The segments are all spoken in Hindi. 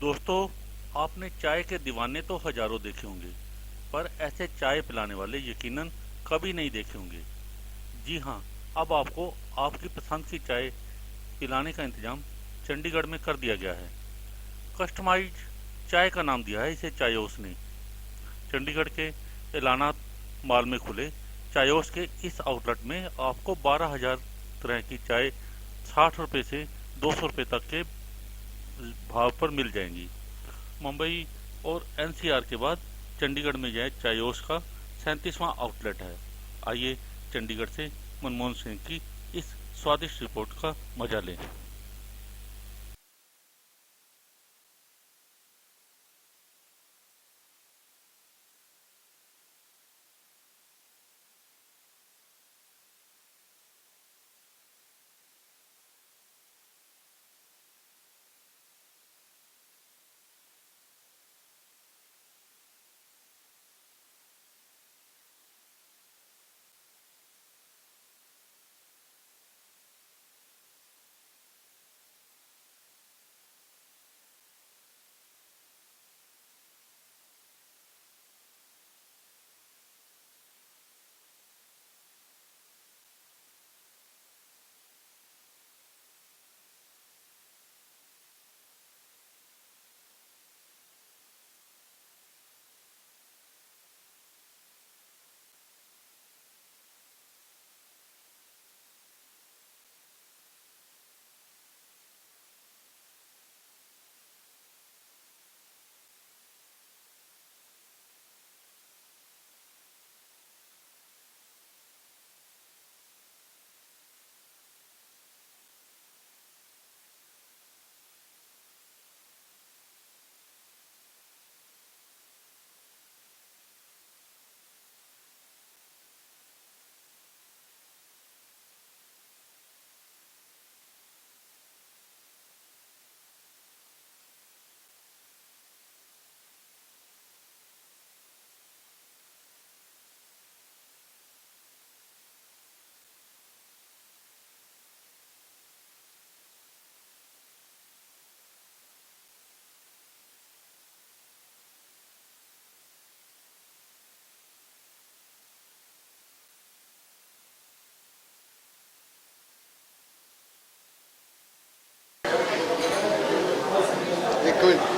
दोस्तों, आपने चाय के दीवाने तो हजारों देखे होंगे, पर ऐसे चाय पिलाने वाले यकीनन कभी नहीं देखे होंगे। जी हाँ, अब आपको आपकी पसंद की चाय पिलाने का इंतजाम चंडीगढ़ में कर दिया गया है। कस्टमाइज चाय का नाम दिया है इसे चायोस ने। चंडीगढ़ के एलाना मॉल में खुले चायोस के इस आउटलेट में आपको 12,000 तरह की चाय 60 रुपये से 200 रुपये तक के भाव पर मिल जाएंगी। मुंबई और एनसीआर के बाद चंडीगढ़ में यह चायोस का 37वां आउटलेट है। आइए चंडीगढ़ से मनमोहन सिंह की इस स्वादिष्ट रिपोर्ट का मजा लें। एक मिनट।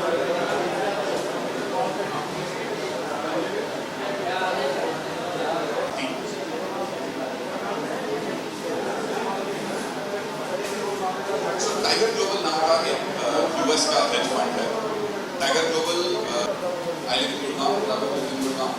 टाइगर ग्लोबल नाम का एक यूएस का हेज फंड है। Tiger global I live in Gurgaon, Raghav live in Gurgaon.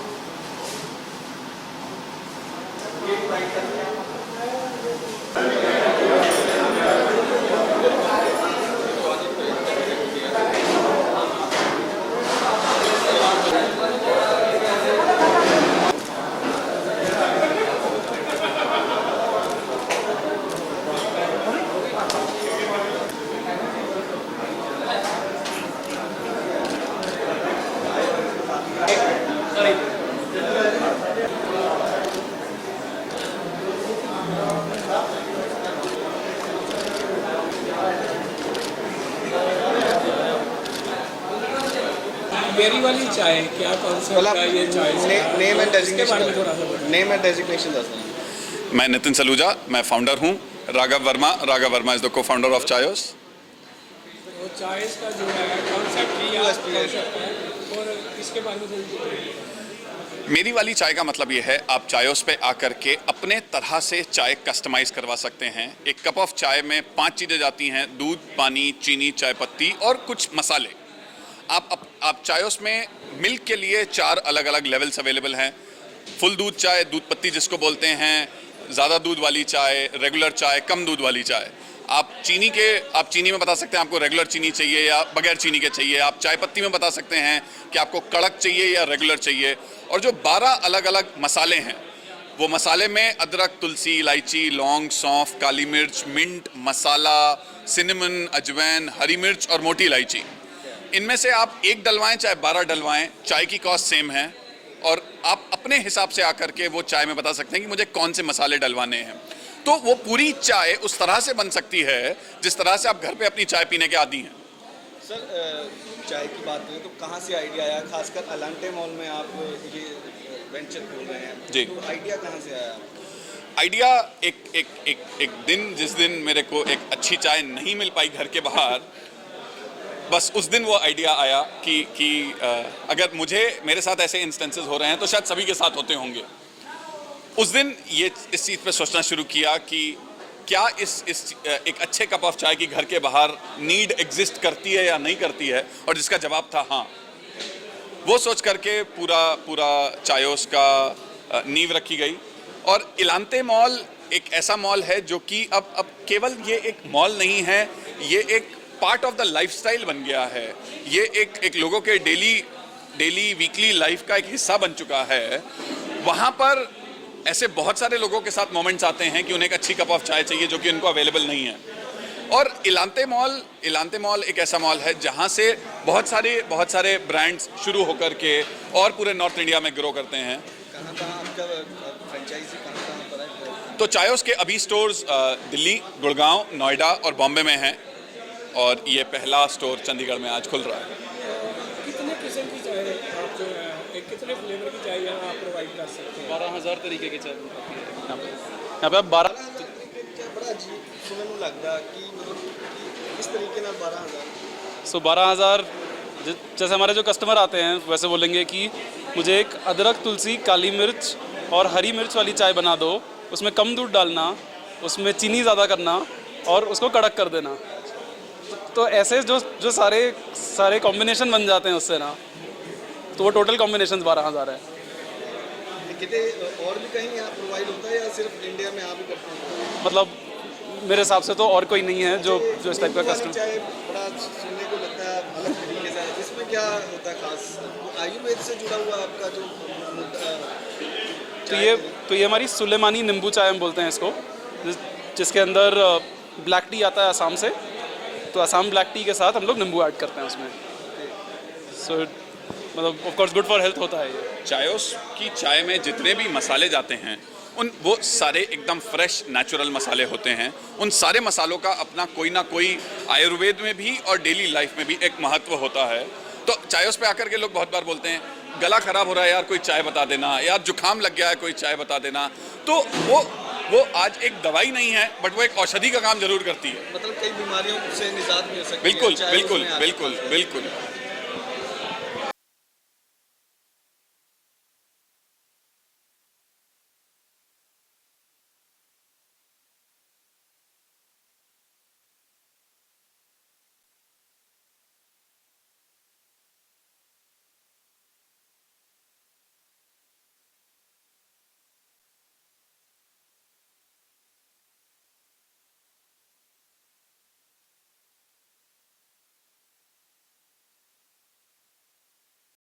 मेरी वाली चाय क्या कॉन्सेप्ट है ये चाय नेम एंड इसके बारे में थोड़ा सा बताइए। नेम एंड डेजिग्नेशन दस दें। मैं नितिन सलूजा, मैं फाउंडर हूँ। राघव वर्मा इज द को फाउंडर ऑफ चायोस। तो चाय का जो है कॉन्सेप्ट क्या कॉन्सेप्ट है और इसके बारे में थोड़ी बताइए। मेरी वाली चाय का मतलब ये है, आप चायोस पे आकर के अपने तरह से चाय कस्टमाइज करवा सकते हैं। एक कप ऑफ चाय में 5 चीज़ें जाती हैं: दूध, पानी, चीनी, चाय पत्ती और कुछ मसाले। आप चायोस में मिल्क के लिए 4 अलग अलग लेवल्स अवेलेबल हैं। फुल दूध चाय, दूध पत्ती जिसको बोलते हैं, ज़्यादा दूध वाली चाय, रेगुलर चाय, कम दूध वाली चाय। आप चीनी में बता सकते हैं आपको रेगुलर चीनी चाहिए या बगैर चीनी के चाहिए। आप चाय पत्ती में बता सकते हैं कि आपको कड़क चाहिए या रेगुलर चाहिए। और जो 12 अलग अलग मसाले हैं, वो मसाले में अदरक, तुलसी, इलायची, लौंग, सौंफ, काली मिर्च, मिंट मसाला, सिनेमन, अजवैन, हरी मिर्च और मोटी इलायची। इनमें से आप 1 डलवाएं चाहे 12 डलवाएं, चाय की कॉस्ट सेम है और आप अपने हिसाब से आकर के वो चाय में बता सकते हैं कि मुझे कौन से मसाले डलवाने हैं। तो वो पूरी चाय उस तरह से बन सकती है जिस तरह से आप घर पे अपनी चाय पीने के आदी हैं। सर चाय की बात करें तो कहाँ से आइडिया आया, खासकर अलांटे मॉल में आप ये वेंचर खोल रहे हैं जी। तो आइडिया कहाँ से आया? आइडिया एक दिन, जिस दिन मेरे को एक अच्छी चाय नहीं मिल पाई घर के बाहर, बस उस दिन वो आइडिया आया कि अगर मेरे साथ ऐसे इंस्टेंसेस हो रहे हैं तो शायद सभी के साथ होते होंगे। उस दिन इस चीज़ पे सोचना शुरू किया कि क्या इस एक अच्छे कप ऑफ चाय की घर के बाहर नीड एग्जिस्ट करती है या नहीं करती है, और जिसका जवाब था हाँ। वो सोच करके पूरा चायोस का नींव रखी गई। और इलांते मॉल एक ऐसा मॉल है जो कि अब केवल ये एक मॉल नहीं है, ये एक पार्ट ऑफ द लाइफस्टाइल बन गया है। ये एक लोगों के डेली वीकली लाइफ का एक हिस्सा बन चुका है। वहाँ पर ऐसे बहुत सारे लोगों के साथ मोमेंट्स आते हैं कि उन्हें एक अच्छी कप ऑफ चाय चाहिए जो कि उनको अवेलेबल नहीं है। और इलांते मॉल एक ऐसा मॉल है जहाँ से बहुत सारे ब्रांड्स शुरू होकर के और पूरे नॉर्थ इंडिया में ग्रो करते हैं। कहाँ आपका फ्रेंचाइजी कहाँ पर है? तो चायोस के अभी स्टोर्स दिल्ली, गुड़गांव, नोएडा और बॉम्बे में हैं, और ये पहला स्टोर चंडीगढ़ में आज खुल रहा है। कितने किस्म की चाय आप जो है कितने फ्लेवर की चाय यहाँ आप प्रोवाइड कर सकते हैं? 12,000 तरीके की चाय यहाँ पे आप 12 बड़ा अजीब सुनने में लगता कि मतलब कि इस तरीके ना 12,000। सो 12,000 जैसे हमारे जो कस्टमर आते हैं वैसे बोलेंगे कि मुझे एक अदरक, तुलसी, काली मिर्च और हरी मिर्च वाली चाय बना दो, उसमें कम दूध डालना, उसमें चीनी ज़्यादा करना और उसको कड़क कर देना। तो ऐसे जो सारे कॉम्बिनेशन बन जाते हैं उससे ना, तो वो टोटल कॉम्बिनेशन 12,000 है। कितने और भी कहीं यहाँ प्रोवाइड होता है या सिर्फ इंडिया में आप ही करते हैं? मतलब मेरे हिसाब से तो और कोई नहीं है जो इस टाइप का वाली कस्टमर। चाय बड़ा सुनने को लगता है अलग तरीके से, इसमें क्या होता है खास? आयुर्वेद से जुड़ा हुआ आपका जो तो ये हमारी सुलेमानी नींबू चाय हम बोलते हैं इसको, जिसके अंदर ब्लैक टी आता है असम से। तो असम ब्लैक टी के साथ हम लोग नींबू ऐड करते हैं उसमें। सो मतलब of course good for health होता है ये। चायोस की चाय में जितने भी मसाले जाते हैं वो सारे एकदम फ्रेश नेचुरल मसाले होते हैं। उन सारे मसालों का अपना कोई ना कोई आयुर्वेद में भी और डेली लाइफ में भी एक महत्व होता है। तो चायोस पे आकर के लोग बहुत बार बोलते हैं गला खराब हो रहा है यार, कोई चाय बता देना, यार जुकाम लग गया है, कोई चाय बता देना। तो वो आज एक दवाई नहीं है, बट वो एक औषधि का काम जरूर करती है। मतलब कई बीमारियों से निजात मिल सकती है बिल्कुल चाय बिल्कुल उसमें बिल्कुल बिल्कुल।